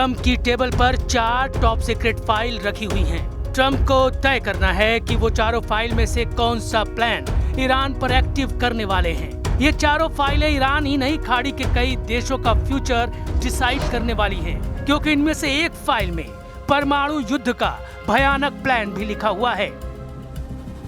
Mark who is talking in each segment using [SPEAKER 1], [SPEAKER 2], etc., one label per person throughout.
[SPEAKER 1] Trump की table पर 4 top secret file रखी हुई हैं। ट्रम्प को तय करना है कि वो चारों फाइल में से कौन सा प्लान ईरान पर एक्टिव करने वाले हैं। ये चारों फाइलें ईरान ही नहीं, खाड़ी के कई देशों का फ्यूचर डिसाइड करने वाली हैं, क्योंकि इनमें से एक फाइल में परमाणु युद्ध का भयानक प्लान भी लिखा हुआ है।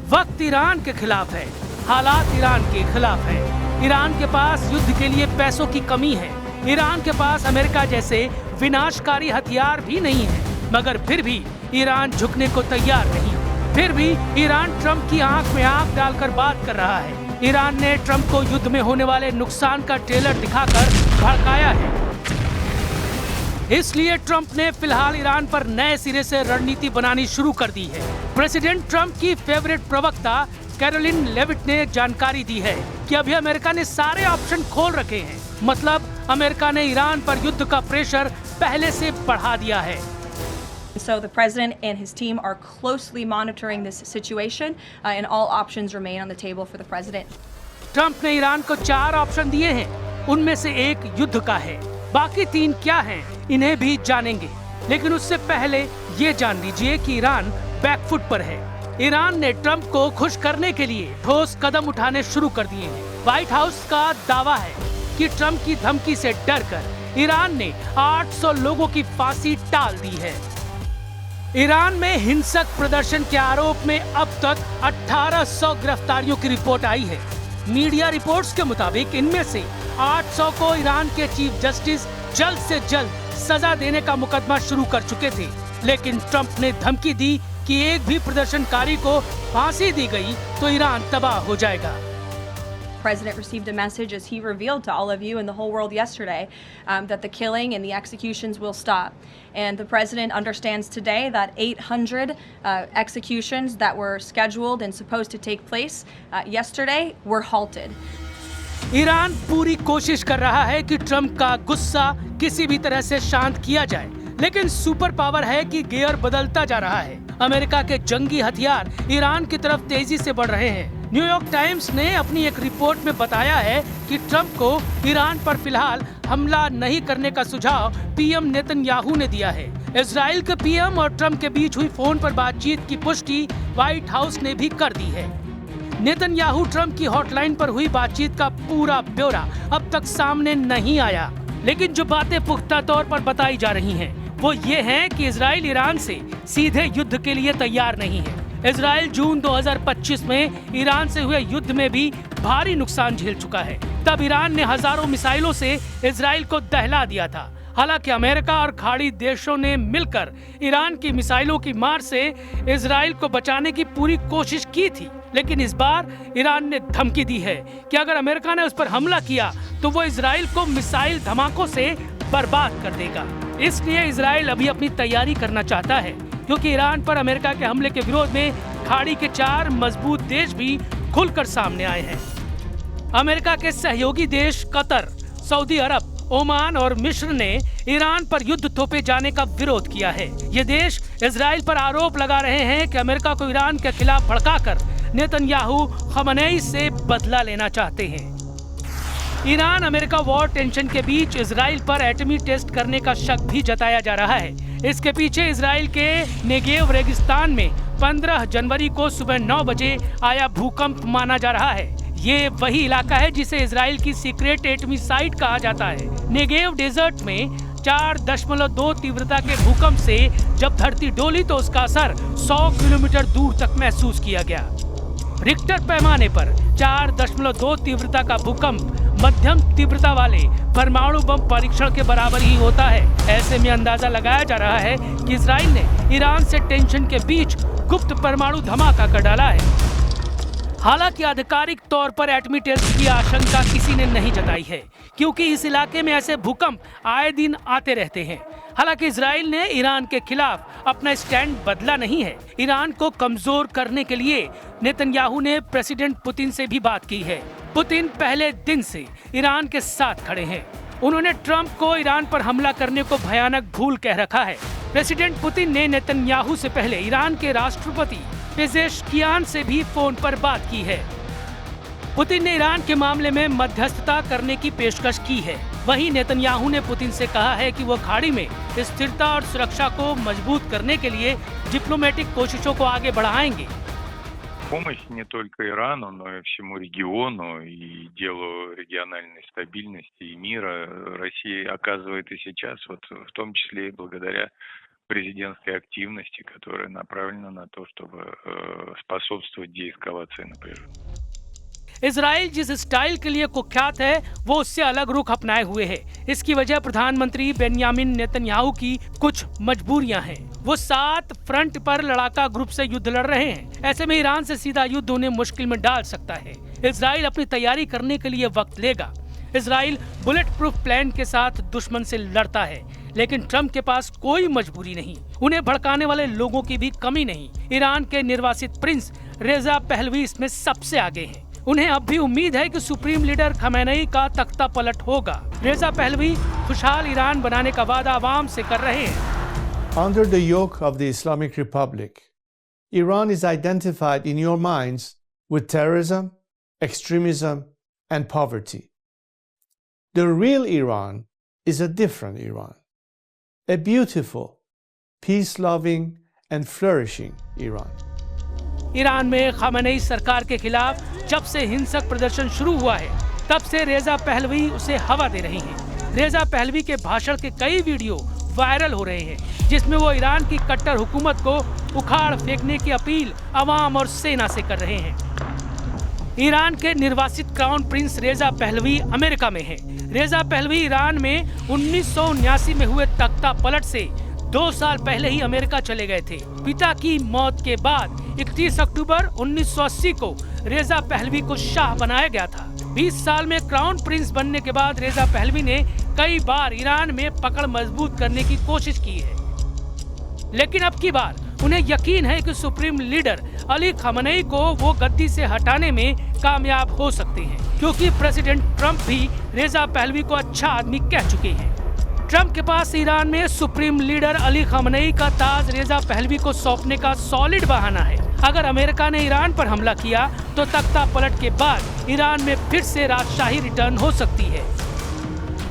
[SPEAKER 1] वक्त ईरान के खिलाफ है, हालात ईरान के खिलाफ है। ईरान के पास युद्ध के लिए पैसों की कमी है। ईरान के पास अमेरिका जैसे विनाशकारी हथियार भी नहीं है, मगर फिर भी ईरान झुकने को तैयार नहीं। फिर भी ईरान ट्रम्प की आंख में आंख डालकर बात कर रहा है। ईरान ने ट्रम्प को युद्ध में होने वाले नुकसान का ट्रेलर दिखाकर भड़काया है। इसलिए ट्रम्प ने फिलहाल ईरान पर नए सिरे से रणनीति बनानी शुरू कर दी है। प्रेसिडेंट ट्रम्प की फेवरेट प्रवक्ता कैरोलिन लेविट ने जानकारी दी है कि अभी अमेरिका ने सारे ऑप्शन खोल रखे हैं। मतलब अमेरिका ने ईरान पर युद्ध का प्रेशर पहले से बढ़ा दिया है।
[SPEAKER 2] So the president and his team are closely monitoring this situation, and all options remain on the table for the president.
[SPEAKER 1] Trump ने ईरान को 4 ऑप्शन दिए हैं, उनमें से एक युद्ध का है। बाकी 3 क्या हैं, इन्हें भी जानेंगे। लेकिन उससे पहले ये जान लीजिए कि ईरान बैकफुट पर है। ईरान ने ट्रम्प को खुश करने के लिए ठोस कदम उठाने शुरू कर दिए हैं। व्हाइट हाउस का दावा है कि ट्रम्प की धमकी से डरकर ईरान ने 800 लोगों की फांसी टाल दी है। ईरान में हिंसक प्रदर्शन के आरोप में अब तक 1800 गिरफ्तारियों की रिपोर्ट आई है। मीडिया रिपोर्ट्स के मुताबिक इनमें से 800 को ईरान के चीफ जस्टिस जल्द से जल्द सजा देने का मुकदमा शुरू कर चुके थे। लेकिन ट्रम्प ने धमकी दी कि एक भी प्रदर्शनकारी को फांसी दी गई तो ईरान तबाह हो जाएगा।
[SPEAKER 2] The president received a message, as he revealed to all of you and the whole world yesterday, that the killing and the executions will stop. And the president understands today that 800 executions that were scheduled and supposed to take place yesterday were halted.
[SPEAKER 1] Iran पूरी कोशिश कर रहा है कि Trump का गुस्सा किसी भी तरह से शांत किया जाए, लेकिन सुपर पावर है कि गियर बदलता जा रहा है। अमेरिका के जंगी हथियार ईरान की तरफ तेजी से बढ़ रहे हैं। न्यूयॉर्क टाइम्स ने अपनी एक रिपोर्ट में बताया है कि ट्रम्प को ईरान पर फिलहाल हमला नहीं करने का सुझाव पीएम नेतन्याहू ने दिया है। इजराइल के पीएम और ट्रम्प के बीच हुई फोन पर बातचीत की पुष्टि व्हाइट हाउस ने भी कर दी है। नेतन्याहू ट्रम्प की हॉटलाइन पर हुई बातचीत का पूरा ब्यौरा अब तक सामने नहीं आया, लेकिन जो बातें पुख्ता तौर पर बताई जा रही हैं, वो ये हैं कि इजराइल ईरान से सीधे युद्ध के लिए तैयार नहीं है। इजराइल जून 2025 में ईरान से हुए युद्ध में भी भारी नुकसान झेल चुका है। तब ईरान ने हजारों मिसाइलों से इजराइल को दहला दिया था। हालांकि अमेरिका और खाड़ी देशों ने मिलकर ईरान की मिसाइलों की मार से इजराइल को बचाने की पूरी कोशिश की थी, लेकिन इस बार ईरान ने धमकी दी है कि अगर अमेरिका ने उस पर हमला किया तो वो इजराइल को मिसाइल धमाकों से बर्बाद कर देगा। इसलिए इजराइल अभी अपनी तैयारी करना चाहता है, क्योंकि ईरान पर अमेरिका के हमले के विरोध में खाड़ी के 4 मजबूत देश भी खुलकर सामने आए हैं। अमेरिका के सहयोगी देश कतर, सऊदी अरब, ओमान और मिस्र ने ईरान पर युद्ध थोपे जाने का विरोध किया है। ये देश इजराइल पर आरोप लगा रहे हैं कि अमेरिका को ईरान के खिलाफ भड़काकर नेतन्याहू खमेनेई से बदला लेना चाहते हैं। ईरान अमेरिका वॉर टेंशन के बीच इजराइल पर एटमी टेस्ट करने का शक भी जताया जा रहा है। इसके पीछे इजराइल के नेगेव रेगिस्तान में 15 जनवरी को सुबह 9 बजे आया भूकंप माना जा रहा है। ये वही इलाका है जिसे इजराइल की सीक्रेट एटमी साइट कहा जाता है। नेगेव डेजर्ट में 4.2 तीव्रता के भूकंप से जब धरती डोली तो उसका असर 100 किलोमीटर दूर तक महसूस किया गया। रिक्टर पैमाने पर 4.2 तीव्रता का भूकंप मध्यम तीव्रता वाले परमाणु बम परीक्षण के बराबर ही होता है। ऐसे में अंदाजा लगाया जा रहा है कि इजराइल ने ईरान से टेंशन के बीच गुप्त परमाणु धमाका कर डाला है। हालांकि आधिकारिक तौर पर एटमी टेस्ट की आशंका किसी ने नहीं जताई है, क्योंकि इस इलाके में ऐसे भूकंप आए दिन आते रहते हैं। हालांकि इजराइल ने ईरान के खिलाफ अपना स्टैंड बदला नहीं है। ईरान को कमजोर करने के लिए नेतन्याहू ने प्रेसिडेंट पुतिन से भी बात की है। पुतिन पहले दिन से ईरान के साथ खड़े हैं। उन्होंने ट्रम्प को ईरान पर हमला करने को भयानक भूल कह रखा है। प्रेसिडेंट पुतिन ने नेतन्याहू से पहले ईरान के राष्ट्रपति पेजेश्कियान से भी फोन पर बात की है। पुतिन ने ईरान के मामले में मध्यस्थता करने की पेशकश की है। वहीं नेतन्याहू ने पुतिन से कहा है कि वो खाड़ी में स्थिरता और सुरक्षा को मजबूत करने के लिए डिप्लोमेटिक कोशिशों को आगे बढ़ाएंगे।
[SPEAKER 3] Помощь не только Ирану, но и всему региону и делу региональной стабильности и мира Россия оказывает и сейчас, вот в том числе и благодаря президентской активности, которая направлена на то, чтобы способствовать деэскалации напряжения.
[SPEAKER 1] इजराइल जिस स्टाइल के लिए कुख्यात है वो उससे अलग रुख अपनाए हुए है। इसकी वजह प्रधानमंत्री बेन्यामिन नेतन्याहू की कुछ मजबूरियां हैं। वो 7 फ्रंट पर लड़ाका ग्रुप से युद्ध लड़ रहे हैं। ऐसे में ईरान से सीधा युद्ध उन्हें मुश्किल में डाल सकता है। इजराइल अपनी तैयारी करने के लिए वक्त लेगा। इजराइल बुलेट प्रूफ प्लान के साथ दुश्मन से लड़ता है, लेकिन ट्रंप के पास कोई मजबूरी नहीं। उन्हें भड़काने वाले लोगों की भी कमी नहीं। ईरान के निर्वासित प्रिंस रेजा पहलवी इसमें सबसे आगे हैं। उन्हें अब भी उम्मीद है कि सुप्रीम लीडर खमेनेई का तख्ता पलट होगा। रेजा पहलवी खुशहाल ईरान बनाने का वादा आवाम से कर रहे हैं।
[SPEAKER 4] Under the yoke of the Islamic Republic, Iran is identified in your minds with terrorism, extremism, and poverty. The real Iran is a different Iran, a beautiful, peace-loving, and flourishing Iran.
[SPEAKER 1] Iran में Khamenei सरकार के खिलाफ जब से हिंसक प्रदर्शन शुरू हुआ है, तब से रेजा पहलवी उसे हवा दे रही हैं। रेजा पहलवी के भाषण के कई वीडियो वायरल हो रहे हैं, जिसमें वो ईरान की कट्टर हुकूमत को उखाड़ फेंकने की अपील अवाम और सेना से कर रहे हैं। ईरान के निर्वासित क्राउन प्रिंस रेजा पहलवी अमेरिका में हैं। रेजा पहलवी ईरान में 1979 में हुए तख्ता पलट से 2 साल पहले ही अमेरिका चले गए थे। पिता की मौत के बाद 31 अक्टूबर 1980 को रेजा पहलवी को शाह बनाया गया था। 20 साल में क्राउन प्रिंस बनने के बाद रेजा पहलवी ने कई बार ईरान में पकड़ मजबूत करने की कोशिश की है, लेकिन अब की बार उन्हें यकीन है कि सुप्रीम लीडर अली खमेनेई को वो गद्दी से हटाने में कामयाब हो सकते हैं, क्योंकि प्रेसिडेंट ट्रंप भी रेजा पहलवी को अच्छा आदमी कह चुके हैं। ट्रंप के पास ईरान में सुप्रीम लीडर अली खमेनेई का ताज रेजा पहलवी को सौंपने का सॉलिड बहाना है। अगर अमेरिका ने ईरान पर हमला किया तो तख्ता पलट के बाद ईरान में फिर से राजशाही रिटर्न हो सकती है।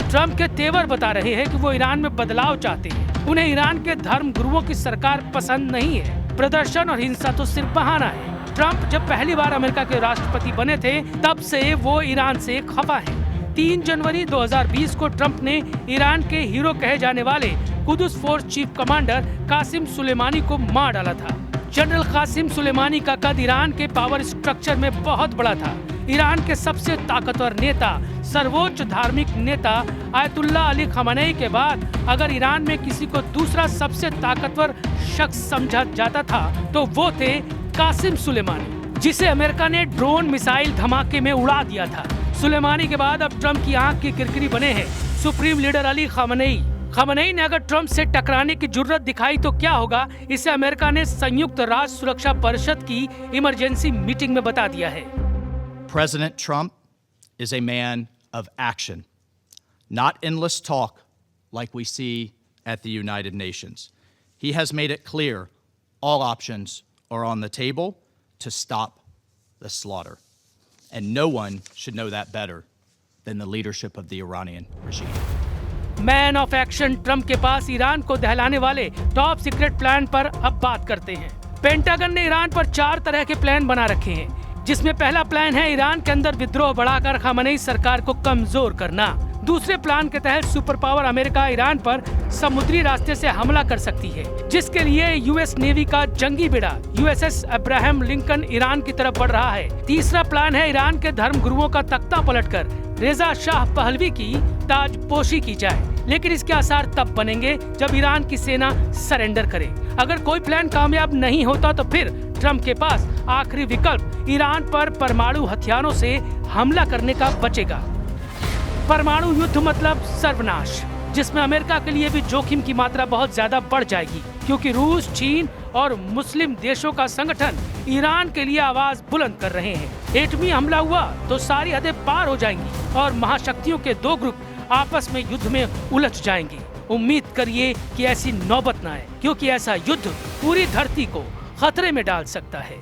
[SPEAKER 1] ट्रंप के तेवर बता रहे हैं कि वो ईरान में बदलाव चाहते हैं। उन्हें ईरान के धर्म गुरुओं की सरकार पसंद नहीं है। प्रदर्शन और हिंसा तो सिर्फ बहाना है। ट्रंप जब पहली बार अमेरिका के राष्ट्रपति बने थे, तब से वो ईरान से खफा है। 3 जनवरी 2020 को ट्रंप ने ईरान के हीरो कहे जाने वाले Quds force chief commander Qasem Soleimani को मार डाला था। जनरल कासिम सुलेमानी का कद ईरान के पावर स्ट्रक्चर में बहुत बड़ा था। ईरान के सबसे ताकतवर नेता, सर्वोच्च धार्मिक नेता आयतुल्ला अली खमेनेई के बाद अगर ईरान में किसी को दूसरा सबसे ताकतवर शख्स समझा जाता था तो वो थे कासिम सुलेमानी, जिसे अमेरिका ने ड्रोन मिसाइल धमाके में उड़ा दिया था। सुलेमानी के बाद अब ट्रंप की आंख की किरकिरी बने हैं supreme leader Ali Khamenei. Khamenei ने अगर ट्रंप से टकराने की जुर्रत दिखाई तो क्या होगा, इसे अमेरिका ने संयुक्त राष्ट्र सुरक्षा परिषद की इमरजेंसी मीटिंग में बता दिया है।
[SPEAKER 5] President Trump is a man of action, not endless talk like we see at the United Nations. He has made it clear all options are on the table to stop the slaughter. And no one should know that better than the leadership of the Iranian regime.
[SPEAKER 1] Man of action Trump के पास Iran को दहलाने वाले top secret plan पर अब बात करते हैं। Pentagon ने Iran पर 4 तरह के प्लान बना रखे हैं, जिसमें पहला प्लान है ईरान के अंदर विद्रोह बढ़ाकर खमेनेई सरकार को कमजोर करना। दूसरे प्लान के तहत सुपर पावर अमेरिका ईरान पर समुद्री रास्ते से हमला कर सकती है, जिसके लिए यूएस नेवी का जंगी बेड़ा यूएसएस अब्राहम लिंकन ईरान की तरफ बढ़ रहा है। तीसरा प्लान है ईरान के धर्म गुरुओं का तख्ता पलटकर रेजा शाह पहलवी की ताजपोशी की जाए, लेकिन इसके आसार तब बनेंगे जब ईरान की सेना सरेंडर करे। अगर कोई प्लान कामयाब नहीं होता तो फिर ट्रंप के पास आखिरी विकल्प ईरान पर परमाणु हथियारों से हमला करने का बचेगा। परमाणु युद्ध मतलब सर्वनाश, जिसमें अमेरिका के लिए भी जोखिम की मात्रा बहुत ज्यादा बढ़ जाएगी, क्योंकि रूस, चीन और मुस्लिम देशों का संगठन ईरान के लिए आवाज बुलंद कर रहे हैं। एटमी हमला हुआ तो सारी हदें पार हो जाएंगी और महाशक्तियों के 2 ग्रुप आपस में युद्ध में उलझ जाएंगे। उम्मीद करिए कि ऐसी नौबत न आए, क्योंकि ऐसा युद्ध पूरी धरती को खतरे में डाल सकता है।